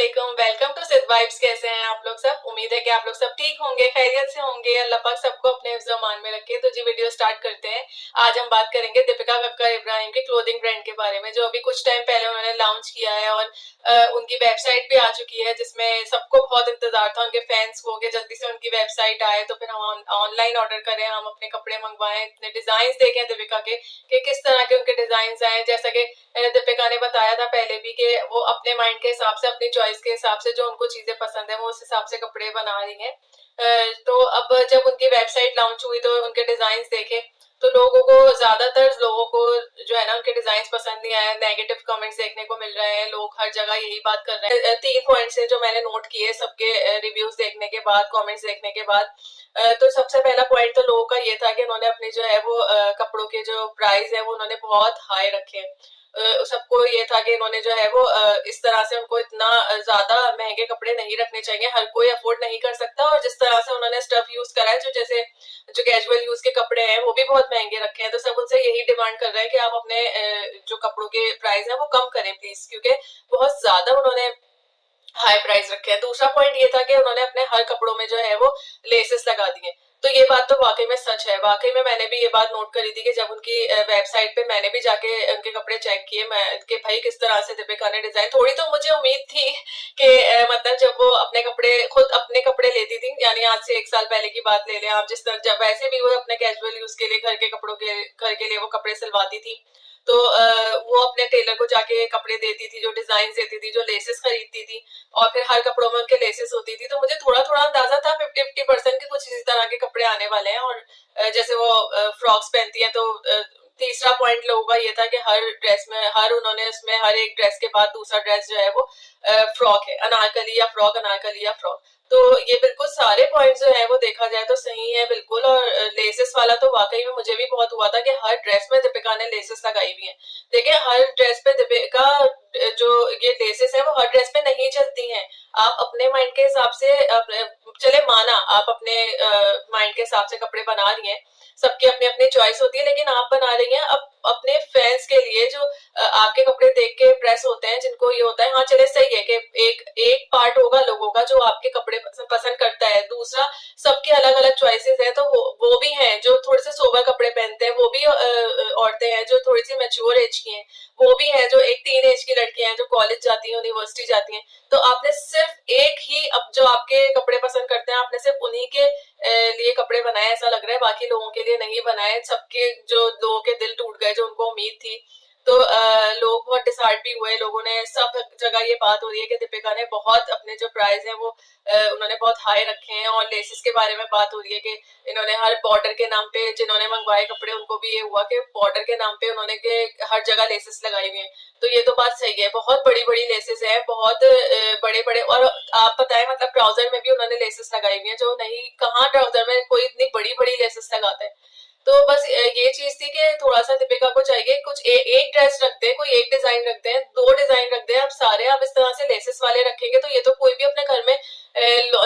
वालेकुम, welcome to सिद्ध vibes. कैसे हैं आप लोग सब? उम्मीद है कि आप लोग सब ठीक होंगे, खैरियत से होंगे। अल्लाह पाक सबको अपने हिफ्ज़ अमान में रखे। तो जी वीडियो स्टार्ट करते हैं। आज हम बात करेंगे दीपिका कक्कर इब्राहिम के क्लोथिंग ब्रांड के बारे में, जो अभी कुछ टाइम पहले उन्होंने लॉन्च किया है और उनकी वेबसाइट भी आ चुकी है, जिसमें सबको बहुत इंतजार था, उनके फैंस को, कि जल्दी से उनकी वेबसाइट आए तो फिर हम ऑनलाइन ऑर्डर करें, हम अपने कपड़े मंगवाएं, इतने डिजाइन देखें दीपिका के कि किस तरह के उनके डिजाइन आए। जैसा कि दीपिका ने बताया था पहले भी कि वो अपने माइंड के हिसाब से, अपनी चॉइस के हिसाब से, जो उनको चीजें पसंद है वो उस हिसाब से कपड़े बना रही हैं। तो अब जब उनकी वेबसाइट लॉन्च हुई तो उनके डिजाइन देखे तो लोगों को, ज्यादातर लोगों को जो है ना, उनके डिजाइन पसंद नहीं आया। नेगेटिव कमेंट्स देखने को मिल रहे हैं, लोग हर जगह यही बात कर रहे हैं। 3 पॉइंट्स है जो मैंने नोट किए सबके रिव्यूज देखने के बाद, कमेंट्स देखने के बाद। तो सबसे पहला पॉइंट तो लोगों का ये था कि उन्होंने अपने जो है वो कपड़ों के जो प्राइस है वो उन्होंने बहुत हाई रखे हैं। सबको ये था कि इन्होंने जो है वो इस तरह से, उनको इतना ज्यादा महंगे कपड़े नहीं रखने चाहिए, हर कोई अफोर्ड नहीं कर सकता। और जिस तरह से उन्होंने स्टफ यूज करा है, जो कैजुअल यूज के कपड़े हैं वो भी बहुत महंगे रखे हैं। तो सब उनसे यही डिमांड कर रहे हैं कि आप अपने जो कपड़ों के प्राइस है वो कम करें प्लीज, क्योंकि बहुत ज्यादा उन्होंने हाई प्राइस रखे हैं। दूसरा पॉइंट ये था कि उन्होंने अपने हर कपड़ों में जो है वो लेसेस लगा दिए। तो ये बात तो वाकई में सच है। वाकई में मैंने भी ये बात नोट करी थी कि जब उनकी वेबसाइट पे मैंने भी जाके उनके कपड़े चेक किए, मैं कि भाई किस तरह से दीपिका ने डिजाइन, थोड़ी तो मुझे उम्मीद थी कि मतलब जब वो अपने कपड़े, खुद अपने कपड़े लेती थी, यानी आज से 1 साल पहले की बात ले लें आप, जिस तरह जब वैसे भी वो अपने कैजुअल यूज के लिए, घर के लिए वो कपड़े सिलवाती थी, तो वो अपने टेलर को जाके कपड़े देती थी, जो डिजाइन देती थी, जो लेसेस खरीदती थी, और फिर हर कपड़ों में उनके लेसेस होती थी। तो मुझे थोड़ा थोड़ा अंदाजा था 50-50% के कुछ इसी तरह के कपड़े आने वाले हैं। और जैसे वो फ्रॉक्स पहनती हैं, तो तीसरा पॉइंट लोगों का ये था कि हर ड्रेस में, उन्होंने उसमें हर एक ड्रेस के बाद दूसरा ड्रेस जो है वो फ्रॉक है, अनारकली या फ्रॉक, अनारकली या फ्रॉक। तो ये बिल्कुल सारे पॉइंट्स जो है वो देखा जाए तो सही है बिल्कुल। और लेसेस वाला तो वाकई में मुझे भी बहुत हुआ था कि हर ड्रेस में दीपिका ने लेसेस लगाई हुई है। देखिए, हर ड्रेस पे दीपिका, जो ये लेसेस है वो हर ड्रेस पे नहीं चलती हैं। आप अपने माइंड के हिसाब से, चले माना आप अपने माइंड के हिसाब से कपड़े बना रही हैं, सबकी अपनी अपनी चॉइस होती है, लेकिन आप बना रही हैं अब अपने फैंस के लिए, जो आपके कपड़े देख के इम्प्रेस होते हैं, जिनको ये होता है हाँ चले सही है कि एक एक पार्ट होगा लोगों का जो आपके कपड़े पसंद करता है। दूसरा, सबके अलग अलग चॉइसेस है, तो वो भी हैं जो थोड़े से सोबर कपड़े पहनते हैं, वो भी औरतें हैं जो थोड़ी सी मैच्योर एज की हैं, वो भी है जो एक टीन एज की लड़कियां हैं जो कॉलेज जाती हैं, यूनिवर्सिटी जाती हैं। तो आपने सिर्फ एक ही, अब जो आपके कपड़े पसंद करते हैं, आपने सिर्फ उन्हीं के लिए कपड़े बनाए, ऐसा लग रहा है, बाकी लोगों के लिए नहीं बनाए। सबके, जो लोगों के दिल टूट गए, जो उनको उम्मीद थी। तो लोग बहुत डिसहार्ट भी हुए। लोगों ने, सब जगह ये बात हो रही है कि दीपिका ने बहुत अपने जो प्राइस है वो उन्होंने बहुत हाई रखे हैं। और लेसेस के बारे में बात हो रही है कि इन्होंने हर बॉर्डर के नाम पे, जिन्होंने मंगवाए कपड़े उनको भी ये हुआ कि बॉर्डर के नाम पे उन्होंने के हर जगह लेसेस लगाई हुई है। तो ये तो बात सही है, बहुत बड़ी बड़ी लेसेस है, बहुत बड़े बड़े। और आप बताएं, मतलब ट्राउजर में भी उन्होंने लेसेस लगाई हुई है, जो नहीं, कहाँ ट्राउजर में कोई इतनी बड़ी बड़ी लेसेस लगाता है। तो बस ये चीज थी कि थोड़ा सा दीपिका को चाहिए कुछ एक ड्रेस रखते हैं, कोई एक डिजाइन रखते हैं, 2 डिजाइन रखते हैं, अब सारे आप इस तरह से लेसेस वाले रखेंगे तो ये तो कोई भी अपने घर में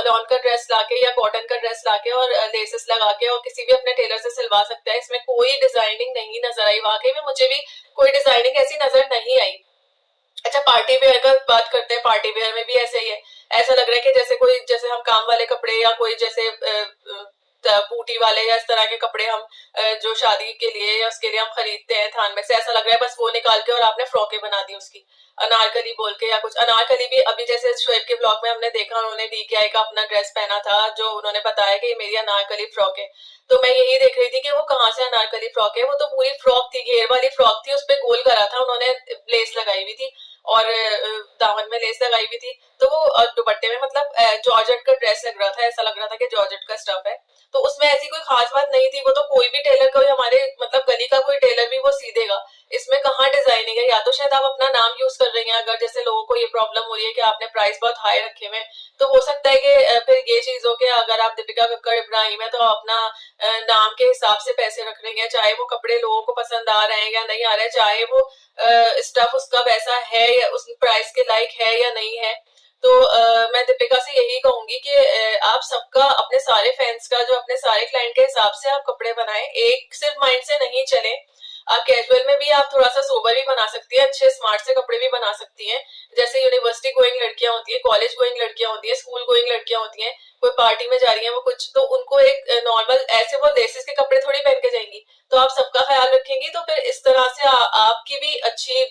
लॉन का ड्रेस लाके या कॉटन का ड्रेस लाके और लेसेस लगा के और किसी भी अपने टेलर से सिलवा सकता है। इसमें कोई डिजाइनिंग नहीं नजर आई, वाकई में मुझे भी कोई डिजाइनिंग ऐसी नजर नहीं आई। अच्छा, पार्टी वेयर का बात करते हैं। पार्टी वेयर में भी ऐसे ही है, ऐसा लग रहा है कि जैसे कोई, जैसे हम काम वाले कपड़े या कोई जैसे बूटी वाले या इस तरह के कपड़े हम जो शादी के लिए या उसके लिए हम खरीदते हैं थान में से, ऐसा लग रहा है बस वो निकाल के और आपने फ्रॉकें बना दी उसकी, अनारकली बोल के या कुछ। अनारकली भी अभी जैसे शोएब के ब्लॉग में हमने देखा, उन्होंने डीकेआई का अपना ड्रेस पहना था, जो उन्होंने बताया कि ये मेरी अनारकली फ्रॉक है। तो मैं यही देख रही थी कि वो कहाँ से अनारकली फ्रॉक है, वो तो पूरी फ्रॉक थी, घेर वाली फ्रॉक थी, उस पर गोल करा था उन्होंने, लेस लगाई हुई थी और दामन में लेस लगाई हुई थी। तो वो दुपट्टे में, मतलब जॉर्जेट का ड्रेस लग रहा था, ऐसा लग रहा था कि जॉर्जेट का स्टफ है। तो उसमें ऐसी कोई खास बात नहीं थी, वो तो कोई भी टेलर, कोई हमारे मतलब गली का कोई टेलर भी वो सी देगा। इसमें कहाँ डिजाइनिंग है? या तो शायद आप अपना नाम यूज कर रही हैं, अगर जैसे लोगों को ये प्रॉब्लम हो रही है कि आपने प्राइस बहुत हाई रखे हुए, तो हो सकता है कि फिर ये चीज हो कि अगर आप दीपिका कक्कड़ इब्राहिम है तो आप अपना नाम के हिसाब से पैसे रख रहे हैं, चाहे वो कपड़े लोगों को पसंद आ रहे हैं या नहीं आ रहे हैं, चाहे वो स्टफ उसका वैसा है या उस प्राइस के लायक है या नहीं है। तो मैं दीपिका से यही कहूंगी कि आप सबका, अपने सारे फैंस का, जो अपने सारे क्लाइंट के हिसाब से आप कपड़े बनाएं, एक सिर्फ माइंड से नहीं चले। आप कैजुअल में भी आप थोड़ा सा सोबर भी बना सकती है, अच्छे स्मार्ट से कपड़े भी बना सकती हैं। जैसे यूनिवर्सिटी गोइंग लड़की लड़कियां होती हैं, कॉलेज गोइंग लड़कियां होती हैं, स्कूल गोइंग लड़कियां होती हैं, कोई पार्टी में जा रही हैं वो कुछ, तो उनको एक नॉर्मल ऐसे वो लेसेस के कपड़े थोड़ी पहन के जाएंगी। तो आप सबका ख्याल रखेंगी तो फिर इस तरह से आपकी भी अच्छी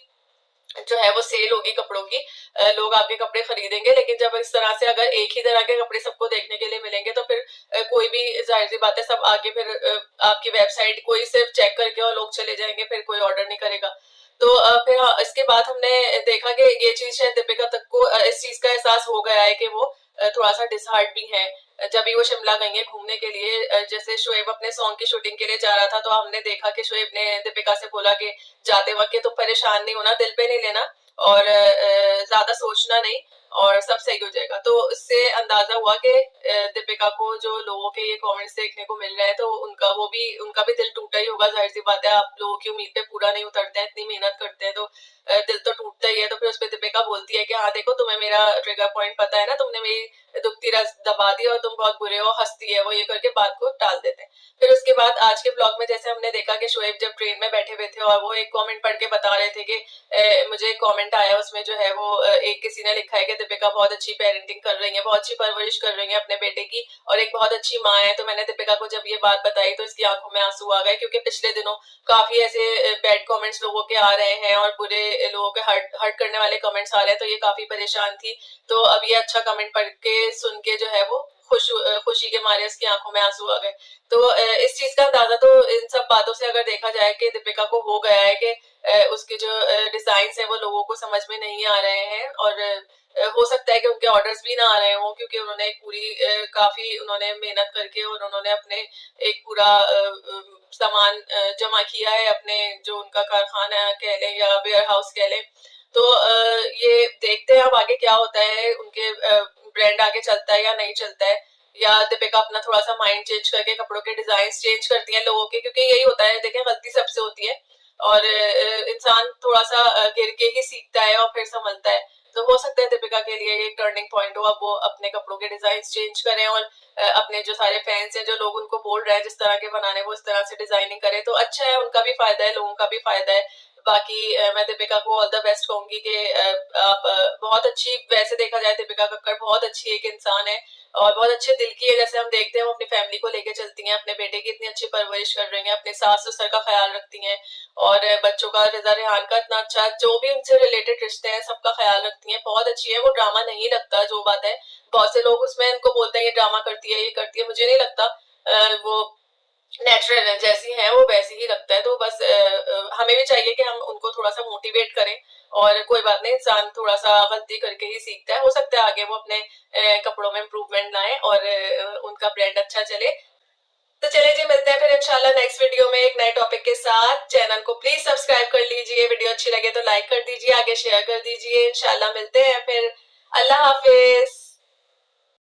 जो है वो सेल होगी कपड़ों की, लोग आपके कपड़े खरीदेंगे। लेकिन जब इस तरह से अगर एक ही तरह के कपड़े सबको देखने के लिए मिलेंगे तो फिर कोई भी, जाहिर सी बात है, सब आगे फिर आपकी वेबसाइट कोई सिर्फ चेक करके और लोग चले जाएंगे, फिर कोई ऑर्डर नहीं करेगा। तो फिर इसके बाद हमने देखा कि ये चीज शायद दीपिका तक को इस चीज का एहसास हो गया है कि वो थोड़ा सा डिसहार्ट भी है। जब भी वो शिमला गई है घूमने के लिए, जैसे शोएब अपने सॉन्ग की शूटिंग के लिए जा रहा था तो हमने देखा कि शोएब ने दीपिका से बोला कि जाते वक्त तुम परेशान नहीं होना, दिल पे नहीं लेना और ज्यादा सोचना नहीं और सब सही हो जाएगा। तो इससे अंदाजा हुआ कि दीपिका को जो लोगों के ये कमेंट्स देखने को मिल रहे हैं तो उनका भी दिल टूटा ही होगा। जाहिर सी बात है, आप लोगों की उम्मीद पे पूरा नहीं उतरते हैं, इतनी मेहनत करते हैं तो दिल तो टूटता ही है। तो फिर उस पर दीपिका बोलती है कि हाँ देखो, तुम्हें मेरा ट्रिगर पॉइंट पता है ना, तुमने मेरी दुखती रस दबा दी और तुम बहुत बुरे हो, हंसती है वो, ये करके बात को टाल देते हैं। फिर उसके बाद आज के ब्लॉग में जैसे हमने देखा कि शोएब जब ट्रेन में बैठे हुए थे और वो एक कमेंट पढ़ के बता रहे थे कि मुझे एक कमेंट आया, उसमें जो है वो एक किसी ने लिखा है कि दीपिका बहुत अच्छी पेरेंटिंग कर रही है, बहुत अच्छी परवरिश कर रही है अपने बेटे की और एक बहुत अच्छी माँ है। तो मैंने दीपिका को जब ये बात बताई तो इसकी आंखों में आंसू आ गए, क्योंकि पिछले दिनों काफी ऐसे बैड कमेंट्स लोगों के आ रहे हैं और बुरे लोगों के हर्ट हर्ट करने वाले कमेंट्स आ रहे हैं, तो ये काफी परेशान थी। तो अब ये अच्छा कमेंट पढ़ के सुन के जो है वो खुशी के मारे उसकी आंखों में आंसू आ गए। तो इस चीज का अंदाजा तो इन सब बातों से अगर देखा जाए कि दीपिका को हो गया है कि उसके जो डिजाइन है वो लोगों को समझ में नहीं आ रहे हैं और हो सकता है कि उनके ऑर्डर्स भी ना आ रहे हों, क्योंकि उन्होंने एक पूरी काफी उन्होंने मेहनत करके और उन्होंने अपने एक पूरा सामान जमा किया है, अपने जो उनका कारखाना कह लें या वेयर हाउस कह लें। तो ये देखते हैं अब आगे क्या होता है, उनके ब्रांड आगे चलता है या नहीं चलता है, या दीपिका अपना थोड़ा सा माइंड चेंज करके कपड़ों के डिजाइन चेंज करती हैं लोगों के, क्योंकि यही होता है, देखें गलती सबसे होती है और इंसान थोड़ा सा गिर के ही सीखता है और फिर संभलता है। तो हो सकता है दीपिका के लिए एक टर्निंग पॉइंट हो, अब वो अपने कपड़ों के डिजाइन चेंज करें और अपने जो सारे फैंस हैं, जो लोग उनको बोल रहे हैं जिस तरह के बनाने वो इस तरह से डिजाइनिंग करें तो अच्छा है, उनका भी फायदा है, लोगों का भी फायदा है। बाकी मैं दीपिका को ऑल द बेस्ट कहूंगी कि आप बहुत अच्छी, वैसे देखा जाए दीपिका कक्कड़ बहुत अच्छी एक इंसान है और बहुत अच्छे दिल की है। जैसे हम देखते हैं वो अपनी फैमिली को लेके चलती हैं, अपने बेटे की इतनी अच्छी परवरिश कर रही हैं, अपने सास ससुर का ख्याल रखती हैं और बच्चों का, रिजा रेहान का इतना अच्छा, जो भी उनसे रिलेटेड रिश्ते हैं सबका ख्याल रखती हैं, बहुत अच्छी है वो। ड्रामा नहीं लगता जो बात है, बहुत से लोग उसमें उनको बोलते हैं ये ड्रामा करती है, ये करती है, मुझे नहीं लगता। वो नेचुरल है, जैसी है वो वैसी ही लगता है। तो बस हमें भी चाहिए कि हम उनको थोड़ा सा मोटिवेट करें और कोई बात नहीं, इंसान थोड़ा सा गलती करके ही सीखता है, हो सकता है आगे वो अपने कपड़ों में इम्प्रूवमेंट लाए और उनका ब्रांड अच्छा चले। तो चलिए जी, मिलते हैं फिर इंशाल्लाह नेक्स्ट वीडियो में एक नए टॉपिक के साथ। चैनल को प्लीज सब्सक्राइब कर लीजिए, वीडियो अच्छी लगे तो लाइक कर दीजिए, आगे शेयर कर दीजिए। इंशाल्लाह मिलते हैं फिर। अल्लाह हाफिज।